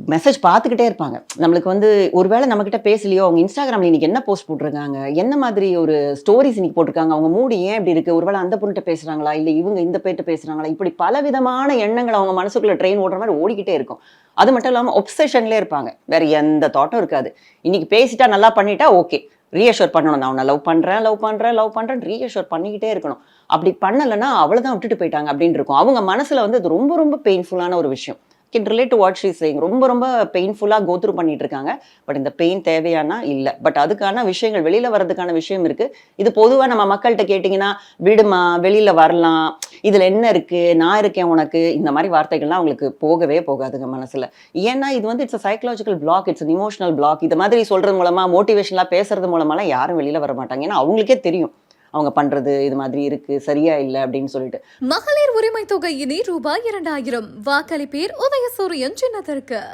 Message பார்த்துக்கிட்டே இருப்பாங்க. நம்மளுக்கு வந்து ஒருவேளை நம்மகிட்ட பேசலையோ, அவங்க இன்ஸ்டாகிராம்ல இன்னைக்கு என்ன போஸ்ட் போட்டிருக்காங்க? என்ன மாதிரி ஒரு ஸ்டோரீஸ் இன்னைக்கு போட்டிருக்காங்க? அவங்க மூடு ஏன் இப்படி இருக்கு? ஒருவேளை அந்த பொண்ணுட்ட பேசுறாங்களா? இல்ல இவங்க இந்த பேர்ட்ட பேசுறாங்களா? இப்படி பலவிதமான எண்ணங்கள் அவங்க மனசுக்குள்ள ட்ரெயின் ஓடுற மாரி ஓடிக்கிட்டே இருக்கும். அது மட்டும் இல்லாம ஒப்சஷன்லயே இருப்பாங்க. வேற எந்த தாட்டும் இருக்காது. இன்னைக்கு பேசிட்டா நல்லா பண்ணிட்டா ஓகே. ரீஅஷ்யூர் பண்ணணும். நான் உன்ன லவ் பண்றேன் ரீஅஷ்யூர் பண்ணிக்கிட்டே இருக்கணும். அப்படி பண்ணலன்னா அவ்வளவுதான் விட்டுட்டு போயிட்டாங்க அப்படின்னு இருக்கும். அவங்க மனசுல வந்து அது ரொம்ப ரொம்ப பெயின்ஃபுல்லான ஒரு விஷயம். Can relate to what she is saying. ரொம்ப ரொம்ப பெயின்ஃபுல்லா கோ த்ரூ பண்ணிட்டு இருக்காங்க. பட் இந்த பெயின் தேவையானா இல்ல. பட் அதுக்கான விஷயங்கள் வெளியில வர்றதுக்கான விஷயம் இருக்கு. இது பொதுவா நம்ம மக்கள்ட்ட கேட்டீங்கன்னா, "விடுமா, வெளியில வரலாம். இதுல என்ன இருக்கு? நான் இருக்கேன் உனக்கு." இந்த மாரி வார்த்தைகள்லாம் அவங்களுக்கு போகவே போகாதுங்க மனசுல. ஏன்னா இது வந்து it's a psychological block, it's an emotional block. இது மாதிரி சொல்றது மூலமா, மோட்டிவேஷனலா பேசுறது மூலமாலாம் யாரும் வெளியில வர மாட்டாங்க. ஏன்னா அவங்களுக்கே தெரியும். அவங்க பண்றது இது மாதிரி இருக்கு, சரியா இல்ல அப்படின்னு சொல்லிட்டு. மகளிர் உரிமை தொகை இனி ரூபாய் 2000. வாக்களிப்பீர் உதயசூரியன் சின்னத்திற்கு.